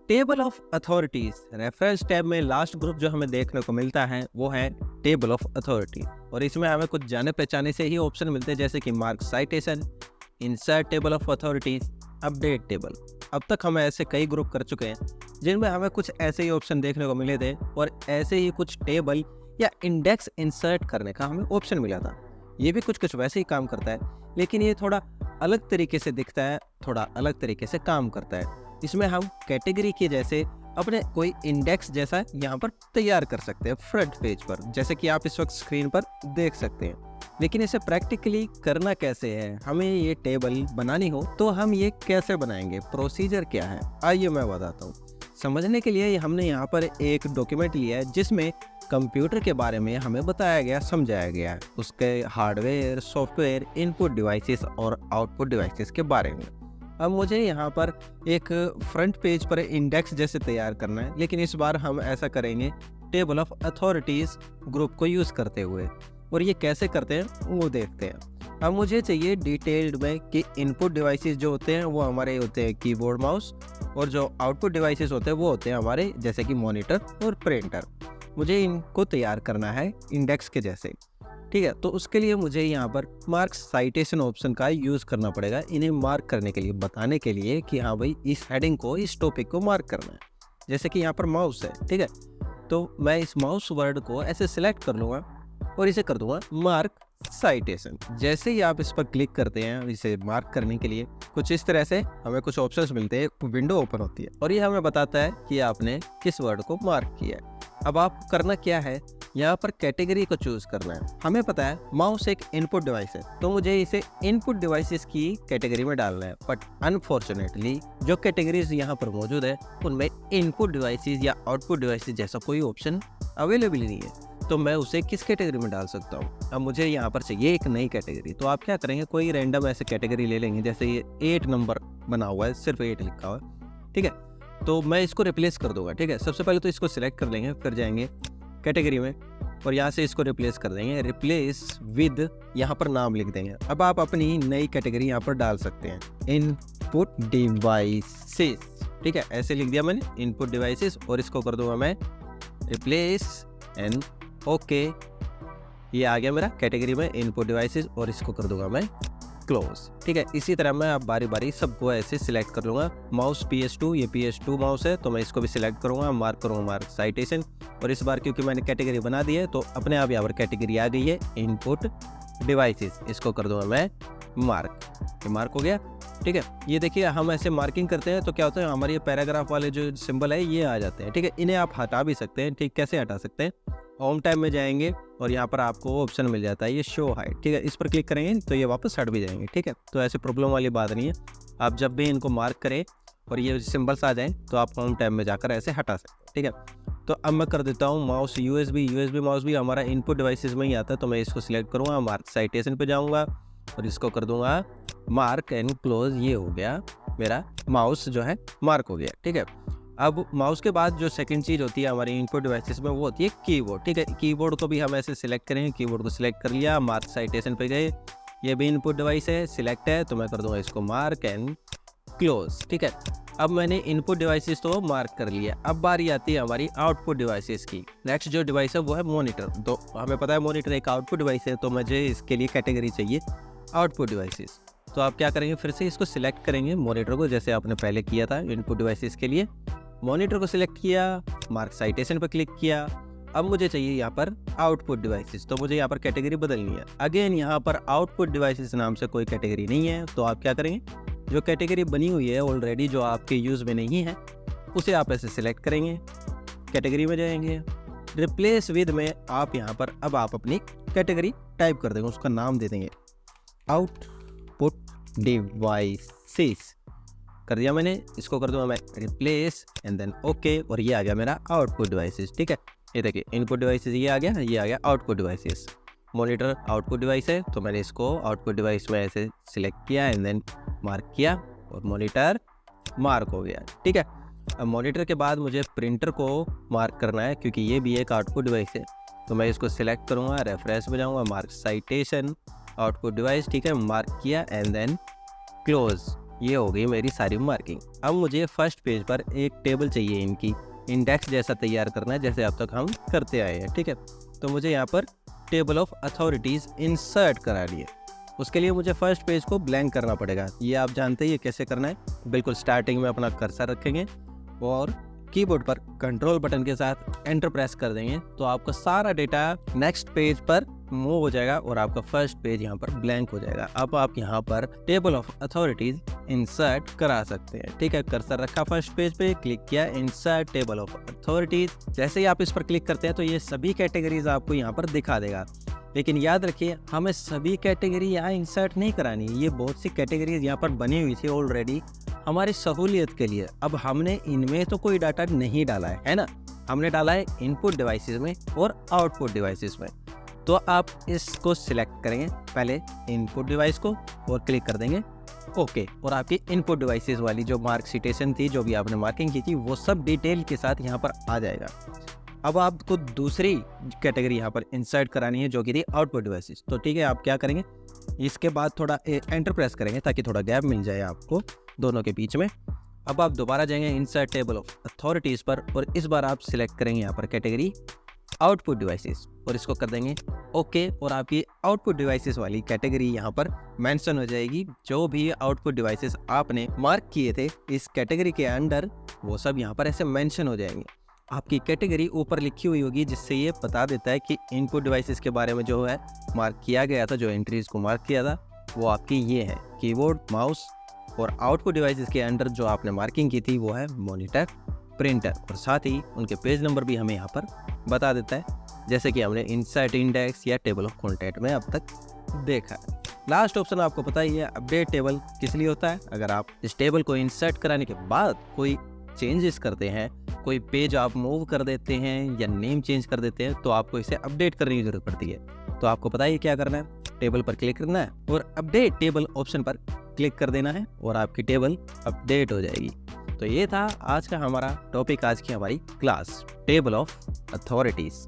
Table of authorities reference tab में last group जो हमें देखने को मिलता है वो है टेबल ऑफ अथॉरिटी, और इसमें हमें कुछ जाने पहचाने से ही ऑप्शन मिलते हैं, जैसे कि mark citation, insert table of authorities, update table. अब तक हम ऐसे कई ग्रुप कर चुके हैं जिनमें हमें कुछ ऐसे ही ऑप्शन देखने को मिले थे, और ऐसे ही कुछ टेबल या इंडेक्स इंसर्ट करने का हमें ऑप्शन मिला था। ये भी कुछ वैसे ही काम करता है, लेकिन ये थोड़ा अलग तरीके से दिखता है, थोड़ा अलग तरीके से काम करता है। इसमें हम कैटेगरी के जैसे अपने कोई इंडेक्स जैसा यहाँ पर तैयार कर सकते हैं फ्रंट पेज पर, जैसे कि आप इस वक्त स्क्रीन पर देख सकते हैं। लेकिन इसे प्रैक्टिकली करना कैसे है, हमें ये टेबल बनानी हो तो हम ये कैसे बनाएंगे, प्रोसीजर क्या है, आइए मैं बताता हूँ। समझने के लिए हमने यहाँ पर एक डॉक्यूमेंट लिया है जिसमें कंप्यूटर के बारे में हमें बताया गया, समझाया गया है, उसके हार्डवेयर, सॉफ्टवेयर, इनपुट डिवाइसेस और आउटपुट डिवाइसेस के बारे में। अब मुझे यहाँ पर एक फ्रंट पेज पर इंडेक्स जैसे तैयार करना है, लेकिन इस बार हम ऐसा करेंगे टेबल ऑफ अथॉरिटीज़ ग्रुप को यूज़ करते हुए, और ये कैसे करते हैं वो देखते हैं। अब मुझे चाहिए डिटेल्ड में कि इनपुट डिवाइसेस जो होते हैं वो हमारे होते हैं कीबोर्ड, माउस, और जो आउटपुट डिवाइसेस होते हैं वो होते हैं हमारे जैसे कि मॉनिटर और प्रिंटर। मुझे इनको तैयार करना है इंडेक्स के जैसे, ठीक है। तो उसके लिए मुझे यहाँ पर मार्क साइटेशन ऑप्शन का यूज़ करना पड़ेगा, इन्हें मार्क करने के लिए, बताने के लिए कि हाँ भाई इस हेडिंग को, इस टॉपिक को मार्क करना है। जैसे कि यहाँ पर माउस है, ठीक है, तो मैं इस माउस वर्ड को ऐसे सिलेक्ट कर लूँगा और इसे कर दूंगा मार्क साइटेशन। जैसे ही आप इस पर क्लिक करते हैं इसे मार्क करने के लिए, कुछ इस तरह से हमें कुछ ऑप्शंस मिलते हैं, विंडो ओपन होती है और ये हमें बताता है कि आपने किस वर्ड को मार्क किया है। अब आपको करना क्या है, यहाँ पर कैटेगरी को चूज करना है। हमें पता है माउस एक इनपुट डिवाइस है, तो मुझे इसे इनपुट डिवाइसेस की कैटेगरी में डालना है, बट अनफॉर्चुनेटली जो कैटेगरीज यहाँ पर मौजूद है उनमें इनपुट डिवाइसेस या आउटपुट डिवाइसेस जैसा कोई ऑप्शन अवेलेबल नहीं है, तो मैं उसे किस कैटेगरी में डाल सकता हूँ। अब मुझे यहाँ पर चाहिए एक नई कैटेगरी, तो आप क्या करेंगे, कोई रैंडम ऐसे कैटेगरी ले लेंगे, जैसे ये 8 नंबर बना हुआ है, सिर्फ 8 लिखा हुआ है, ठीक है, तो मैं इसको रिप्लेस कर दूंगा, ठीक है। सबसे पहले तो इसको सिलेक्ट कर लेंगे, फिर जाएंगे कैटेगरी में और यहाँ से इसको रिप्लेस कर देंगे, रिप्लेस विद, यहाँ पर नाम लिख देंगे। अब आप अपनी नई कैटेगरी यहाँ पर डाल सकते हैं, इनपुट डिवाइसेस, ठीक है, ऐसे लिख दिया मैंने इनपुट डिवाइसेस, और इसको कर दूंगा मैं रिप्लेस एंड ओके, ये आ गया मेरा कैटेगरी में इनपुट डिवाइसेस, और इसको कर दूंगा मैं क्लोज, ठीक है। इसी तरह मैं अब बारी बारी सबको ऐसे सिलेक्ट कर लूँगा। माउस PS2, ये PS2 माउस है, तो मैं इसको भी सिलेक्ट करूँगा, मार्क करूँगा मार्क साइटेशन, और इस बार क्योंकि मैंने कैटेगरी बना दी है तो अपने आप यहाँ पर कैटेगरी आ गई है इनपुट डिवाइसेस, इसको कर दूँगा मैं मार्क, ये मार्क हो गया, ठीक है। ये देखिए हम ऐसे मार्किंग करते हैं तो क्या होता है, हमारे ये पैराग्राफ वाले जो सिंबल है ये आ जाते हैं, ठीक है। इन्हें आप हटा भी सकते हैं, ठीक, कैसे हटा सकते हैं, होम टाइम में जाएंगे और यहाँ पर आपको ऑप्शन मिल जाता है ये शो हाइड, ठीक है, इस पर क्लिक करेंगे तो ये वापस हट भी जाएंगे, ठीक है। तो ऐसे प्रॉब्लम वाली बात नहीं है, आप जब भी इनको मार्क करें और ये सिंबल्स आ जाएं तो आप होम टाइम में जाकर ऐसे हटा सकते हैं, ठीक है। तो अब मैं कर देता हूँ माउस USB माउस भी हमारा इनपुट डिवाइसेस में ही आता है, तो मैं इसको सिलेक्ट करूँगा, मार्क साइटेशन पे जाऊँगा और इसको कर दूँगा मार्क एंड क्लोज, ये हो गया मेरा माउस जो है मार्क हो गया, ठीक है। अब माउस के बाद जो सेकंड चीज़ होती है हमारी इनपुट डिवाइसेस में वो होती है कीबोर्ड, ठीक है। कीबोर्ड को भी हम ऐसे सिलेक्ट करेंगे, कीबोर्ड को सिलेक्ट कर लिया, मार्क साइटेशन पे गए, ये भी इनपुट डिवाइस है, सिलेक्ट है, तो मैं कर दूंगा इसको मार्क एंड क्लोज, ठीक है। अब मैंने इनपुट डिवाइसेस तो मार्क कर लिया, अब बारी आती है हमारी आउटपुट डिवाइसेस की। नेक्स्ट जो डिवाइस है वो है मॉनिटर, तो हमें पता है मॉनिटर एक आउटपुट डिवाइस है, तो मुझे इसके लिए कैटेगरी चाहिए आउटपुट डिवाइसेस। तो आप क्या करेंगे, फिर से इसको सिलेक्ट करेंगे मॉनिटर को, जैसे आपने पहले किया था इनपुट डिवाइसेस के लिए, मॉनिटर को सिलेक्ट किया, मार्क साइटेशन पर क्लिक किया। अब मुझे चाहिए यहाँ पर आउटपुट डिवाइसेस, तो मुझे यहाँ पर कैटेगरी बदलनी है। अगेन यहाँ पर आउटपुट डिवाइसेस नाम से कोई कैटेगरी नहीं है, तो आप क्या करेंगे, जो कैटेगरी बनी हुई है ऑलरेडी जो आपके यूज़ में नहीं है उसे आप ऐसे सिलेक्ट करेंगे, कैटेगरी में जाएंगे, रिप्लेस विद में आप यहाँ पर अब आप अपनी कैटेगरी टाइप कर देंगे, उसका नाम दे देंगे आउटपुट डिवाइसेस, कर दिया मैंने, इसको कर दूंगा मैं रिप्लेस एंड देन ओके, और ये आ गया मेरा आउटपुट डिवाइसेस, ठीक है। ये देखिए इनपुट डिवाइसेस ये आ गया output devices. Monitor output device है, तो मैंने इसको आउटपुट डिवाइस में ऐसे सिलेक्ट किया एंड देन मार्क किया और मॉनिटर मार्क हो गया, ठीक है। अब मॉनिटर के बाद मुझे प्रिंटर को मार्क करना है, क्योंकि ये भी एक आउटपुट डिवाइस है, तो मैं इसको सिलेक्ट करूँगा, रेफरेंस में जाऊँगा, मार्क साइटेशन आउटपुट डिवाइस, ठीक है, मार्क किया एंड देन क्लोज, ये हो गई मेरी सारी मार्किंग। अब मुझे फर्स्ट पेज पर एक टेबल चाहिए, इनकी इंडेक्स जैसा तैयार करना है जैसे अब तक हम करते आए हैं, ठीक है। तो मुझे यहाँ पर टेबल ऑफ अथॉरिटीज़ इंसर्ट करानी है। उसके लिए मुझे फर्स्ट पेज को ब्लैंक करना पड़ेगा। ये आप जानते हैं ये कैसे करना है। बिल्कुल स्टार्टिंग में अपना कर्सर रखेंगे और कीबोर्ड पर कंट्रोल बटन के साथ एंटर प्रेस कर देंगे तो आपका सारा डेटा नेक्स्ट पेज पर मूव हो जाएगा और आपका फर्स्ट पेज यहाँ पर ब्लैंक हो जाएगा। अब आप यहाँ पर टेबल ऑफ अथॉरिटीज इंसर्ट करा सकते हैं, ठीक है। कर्सर रखा फर्स्ट पेज पे, क्लिक किया इंसर्ट टेबल ऑफ अथॉरिटीज। जैसे ही आप इस पर क्लिक करते हैं तो ये सभी कैटेगरीज आपको यहाँ पर दिखा देगा। लेकिन याद रखिए हमें सभी कैटेगरी यहाँ इंसर्ट नहीं करानी। ये बहुत सी कैटेगरीज यहाँ पर बनी हुई थी ऑलरेडी हमारी सहूलियत के लिए। अब हमने इनमें तो कोई डाटा नहीं डाला है ना, हमने डाला है इनपुट डिवाइसेस में और आउटपुट डिवाइसेस में। तो आप इसको सिलेक्ट करेंगे पहले इनपुट डिवाइस को और क्लिक कर देंगे ओके, और आपकी इनपुट डिवाइसेस वाली जो मार्क सिटेशन थी, जो भी आपने मार्किंग की थी, वो सब डिटेल के साथ यहाँ पर आ जाएगा। अब आपको दूसरी कैटेगरी यहाँ पर इंसर्ट करानी है जो कि थी आउटपुट डिवाइसेस। तो ठीक है, आप क्या करेंगे, इसके बाद थोड़ा एंटर प्रेस करेंगे ताकि थोड़ा गैप मिल जाए आपको दोनों के बीच में। अब आप दोबारा जाएंगे इंसर्ट टेबल ऑफ अथॉरिटीज़ पर और इस बार आप सिलेक्ट करेंगे यहाँ पर कैटेगरी आउटपुट डिवाइसेस और इसको कर देंगे ओके, और आपकी आउटपुट डिवाइसेस वाली कैटेगरी यहाँ पर मेंशन हो जाएगी। जो भी आउटपुट डिवाइसेस आपने मार्क किए थे इस कैटेगरी के अंडर, वो सब यहाँ पर ऐसे मेंशन हो जाएंगे। आपकी कैटेगरी ऊपर लिखी हुई होगी जिससे ये बता देता है कि इनपुट डिवाइसेस के बारे में जो है मार्क किया गया था, जो एंट्रीज को मार्क किया था वो आपकी ये है कीबोर्ड, माउस। और आउटपुट डिवाइसेस के अंडर जो आपने मार्किंग की थी वो है मॉनिटर, प्रिंटर, और साथ ही उनके पेज नंबर भी हमें यहाँ पर बता देता है, जैसे कि हमने इंसर्ट इंडेक्स या टेबल ऑफ कॉन्टैक्ट में अब तक देखा है। लास्ट ऑप्शन आपको पता ही है, अपडेट टेबल किस लिए होता है। अगर आप इस टेबल को इंसर्ट कराने के बाद कोई चेंजेस करते हैं, कोई पेज आप मूव कर देते हैं या नेम चेंज कर देते हैं, तो आपको इसे अपडेट करने की जरूरत पड़ती है। तो आपको पता ही क्या करना है, टेबल पर क्लिक करना है और अपडेट टेबल ऑप्शन पर क्लिक कर देना है और आपकी टेबल अपडेट हो जाएगी। तो ये था आज का हमारा टॉपिक, आज की हमारी क्लास टेबल ऑफ अथॉरिटीज।